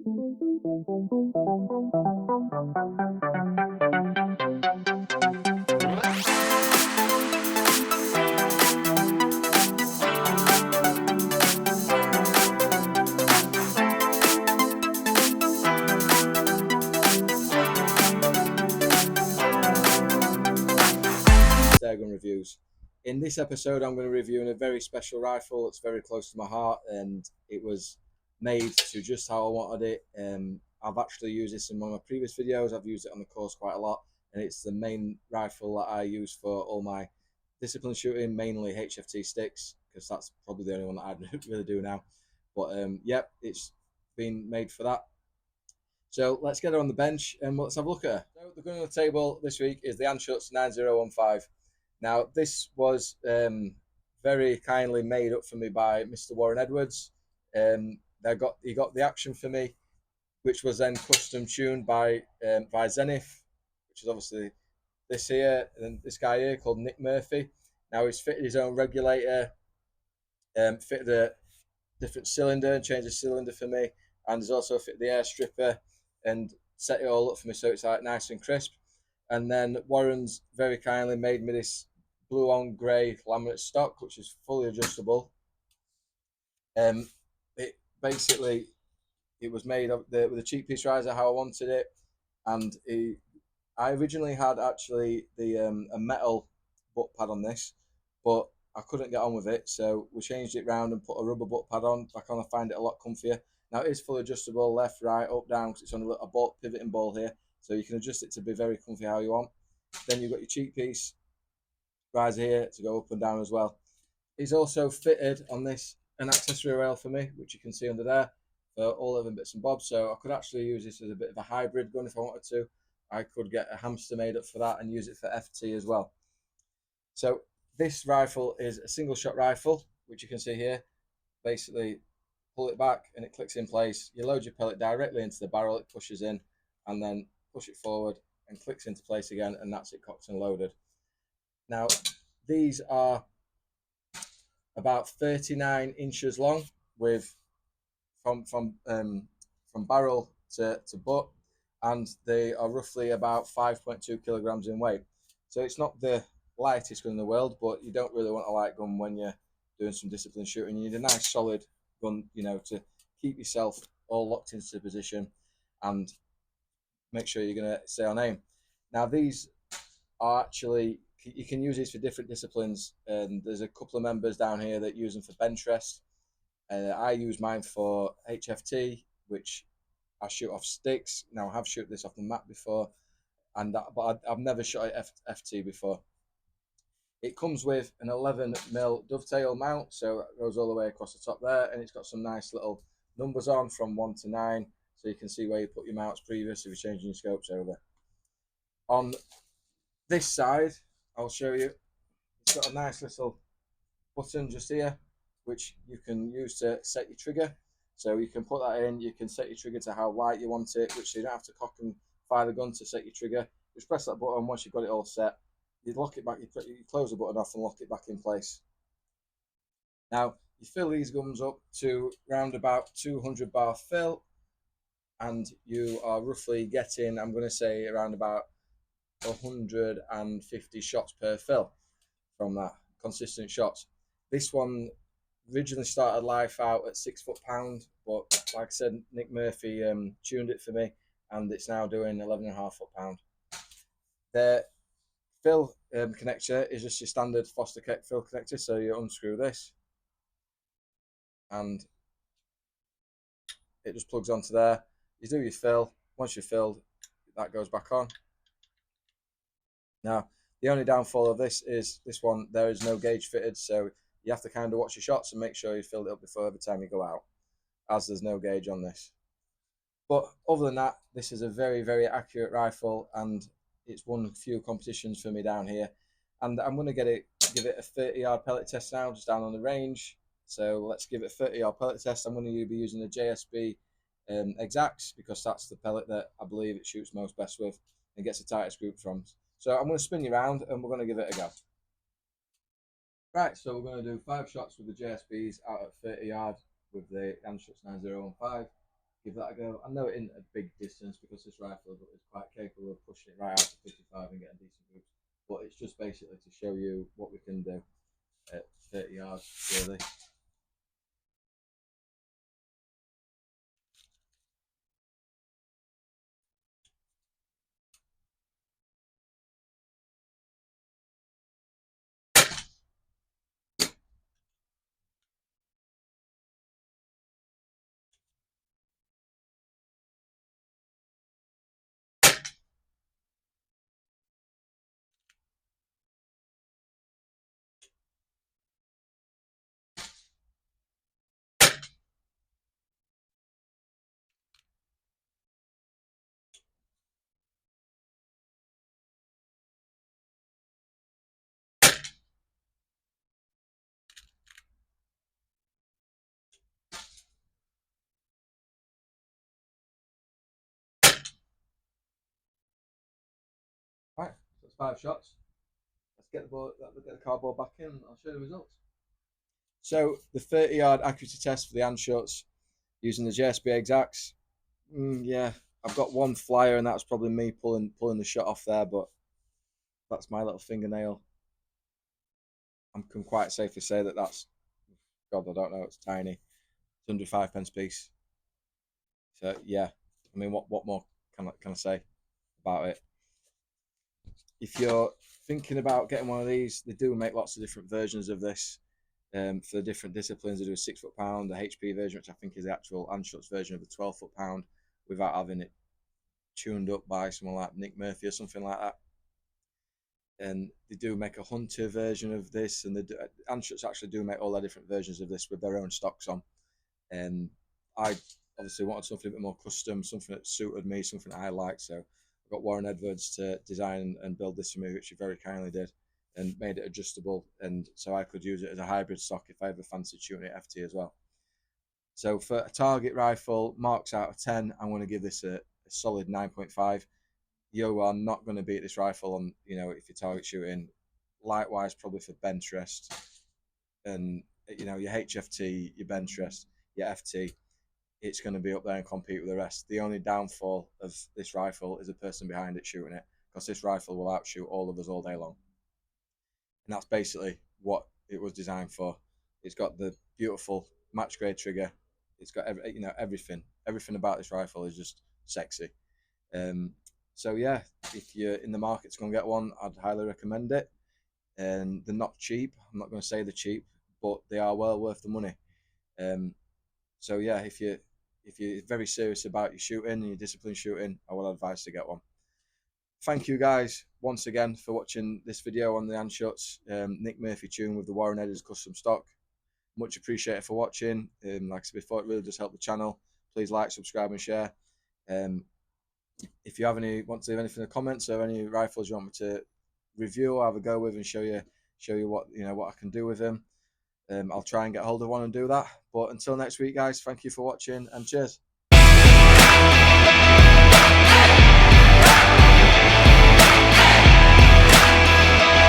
Airgun reviews. In this episode, I'm going to review a very special rifle that's very close to my heart, and it was made to just how I wanted it. I've actually used this in one of my previous videos. I've used it on the course quite a lot, and it's the main rifle that I use for all my discipline shooting, mainly HFT sticks, because that's probably the only one that I really do now. But yep, it's been made for that. So let's get her on the bench and let's have a look at her. So the gun on the table this week is the Anschutz 9015. Now, this was very kindly made up for me by Mr. Warren Edwards. He got the action for me, which was then custom tuned by Zenith, which is obviously this here, and this guy here called Nick Murphy. Now, he's fitted his own regulator, fitted a different cylinder and changed the cylinder for me, and he's also fitted the air stripper and set it all up for me so it's like nice and crisp. And then Warren's very kindly made me this blue on grey laminate stock, which is fully adjustable. It basically, it was made with a cheek piece riser how I wanted it, and I originally had actually the a metal butt pad on this, but I couldn't get on with it, so we changed it round and put a rubber butt pad back on. I find it a lot comfier. Now it is fully adjustable, left, right, up, down, because it's on a ball, pivoting ball here, so you can adjust it to be very comfy how you want. Then you've got your cheek piece riser here to go up and down as well. He's also fitted on this an accessory rail for me, which you can see under there, for all of them bits and bobs. So I could actually use this as a bit of a hybrid gun if I wanted to. I could get a hamster made up for that and use it for FT as well. So this rifle is a single shot rifle, which you can see here. Basically, pull it back and it clicks in place. You load your pellet directly into the barrel, it pushes in, and then push it forward and clicks into place again, and that's it, cocked and loaded. Now, these are about 39 inches long, with from barrel to butt, and they are roughly about 5.2 kilograms in weight. So it's not the lightest gun in the world, but you don't really want a light gun when you're doing some discipline shooting. You need a nice solid gun, you know, to keep yourself all locked into position and make sure you're going to stay on aim. Now, these are actually, you can use these for different disciplines, and there's a couple of members down here that use them for bench rest. I use mine for HFT, which I shoot off sticks. Now, I have shot this off the mat before, but I've never shot at FT before. It comes with an 11mm dovetail mount, so it goes all the way across the top there, and it's got some nice little numbers on from 1 to 9, so you can see where you put your mounts previous if you're changing your scopes over. On this side, I'll show you, it's got a nice little button just here, which you can use to set your trigger. So you can put that in, you can set your trigger to how light you want it, which you don't have to cock and fire the gun to set your trigger. Just press that button. Once you've got it all set, you lock it back, you close the button off and lock it back in place. Now, you fill these guns up to round about 200 bar fill, and you are roughly getting, I'm going to say, around about 150 shots per fill from that, consistent shots. This one originally started life out at 6 foot-pound, but like I said, Nick Murphy tuned it for me, and it's now doing 11.5 foot-pound. The fill connector is just your standard Foster fill connector, so you unscrew this, and it just plugs onto there. You do your fill. Once you're filled, that goes back on. Now, the only downfall of this is this one, there is no gauge fitted, so you have to kind of watch your shots and make sure you filled it up before every time you go out, as there's no gauge on this. But other than that, this is a very, very accurate rifle, and it's won a few competitions for me down here. And I'm going to give it a 30-yard pellet test now, just down on the range. So let's give it a 30-yard pellet test. I'm going to be using the JSB Exacts, because that's the pellet that I believe it shoots most best with and gets the tightest group from. So I'm going to spin you around and we're going to give it a go. Right, so we're going to do 5 shots with the JSBs out at 30 yard with the Anschutz 9015. give that a go. I know it isn't a big distance because this rifle is quite capable of pushing it right out to 55 and getting decent moves. But it's just basically to show you what we can do at 30 yards, really. Right, so that's 5 shots. Let's get the ball, let's get the cardboard back in. I'll show you the results. So the 30-yard accuracy test for the Anschutz using the JSB exacts. Yeah, I've got one flyer, and that's probably me pulling the shot off there, but that's my little fingernail. I can quite safely say that that's, God, I don't know, it's tiny. It's under 5p piece. So yeah, I mean, what more can I say about it? If you're thinking about getting one of these, they do make lots of different versions of this. For different disciplines, they do a 6 foot-pound, the HP version, which I think is the actual Anschutz version of the 12 foot-pound, without having it tuned up by someone like Nick Murphy or something like that. And they do make a hunter version of this, and Anschutz actually do make all their different versions of this with their own stocks on. And I obviously wanted something a bit more custom, something that suited me, something that I liked. So I got Warren Edwards to design and build this for me, which he very kindly did, and made it adjustable, and so I could use it as a hybrid stock if I ever fancied shooting at FT as well. So for a target rifle, marks out of 10, I'm going to give this a solid 9.5. You are not going to beat this rifle on, if you're target shooting. Likewise, probably for bench rest and, your HFT, your bench rest, your FT, it's going to be up there and compete with the rest. The only downfall of this rifle is the person behind it shooting it, because this rifle will outshoot all of us all day long. And that's basically what it was designed for. It's got the beautiful match grade trigger. It's got everything about this rifle is just sexy. So yeah, if you're in the market to go and get one, I'd highly recommend it. And they're not cheap. I'm not going to say they're cheap, but they are well worth the money. So yeah, if you're very serious about your shooting and your discipline shooting, I would advise to get one. Thank you guys once again for watching this video on the Anschutz Nick Murphy tune with the Warren Edwards custom stock. Much appreciated for watching. Like I said before, it really does help the channel. Please like, subscribe, and share. If you want to leave anything in the comments or any rifles you want me to review or have a go with and show you what I can do with them, I'll try and get hold of one and do that. But until next week, guys, thank you for watching and cheers.